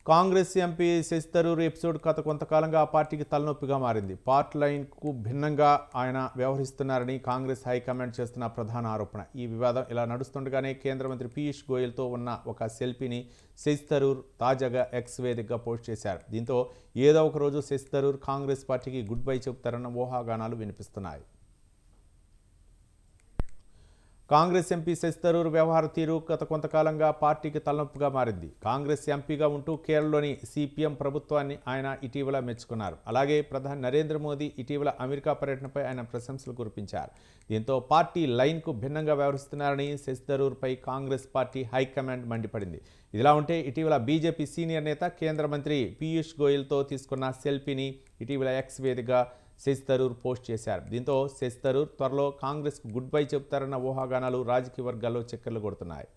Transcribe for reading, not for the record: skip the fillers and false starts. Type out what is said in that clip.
Congress MP Shashi Tharoor episode గత కొంతకాలంగా ఆ పార్టీకి తలనొప్పిగా మారింది. పార్టీ లైన్కు భిన్నంగా ఆయన వ్యవహరిస్తున్నారని కాంగ్రెస్ హైకమాండ్ చేస్తున్న ప్రధాన ఆరోపణ. ఈ వివాదం ఇలా నడుస్తుండగానే కేంద్ర మంత్రి పీయూష్ గోయల్తో ఉన్న ఒక సెల్ఫీని శశి థరూర్ తాజాగా ఎక్స్ వేదికగా పోస్ట్ చేశారు. దీంతో ఏదో ఒక రోజు శశి థరూర్ కాంగ్రెస్ పార్టీకి గుడ్ బై చెబుతారన్న ఊహాగానాలు వినిపిస్తున్నాయి. కాంగ్రెస్ ఎంపీ శశి థరూర్ వ్యవహార తీరు గత కొంతకాలంగా పార్టీకి తలనొప్పిగా మారింది. కాంగ్రెస్ ఎంపీగా ఉంటూ కేరళలోని సిపిఎం ప్రభుత్వాన్ని ఆయన ఇటీవల మెచ్చుకున్నారు. అలాగే ప్రధాని నరేంద్ర మోదీ ఇటీవల అమెరికా పర్యటనపై ఆయన ప్రశంసలు కురిపించారు. దీంతో పార్టీ లైన్కు భిన్నంగా వ్యవహరిస్తున్నారని శశి థరూర్పై కాంగ్రెస్ పార్టీ హైకమాండ్ మండిపడింది. ఇదిలా ఉంటే ఇటీవల బీజేపీ సీనియర్ నేత కేంద్ర మంత్రి పీయూష్ గోయల్తో తీసుకున్న సెల్ఫీని ఇటీవల ఎక్స్ వేదికగా శశి థరూర్ పోస్ట్ చేశారు. దీంతో శశి థరూర్ త్వరలో కాంగ్రెస్కు గుడ్ బై చెబుతారన్న ఊహాగానాలు రాజకీయ వర్గాల్లో చక్కర్లు కొడుతున్నాయి.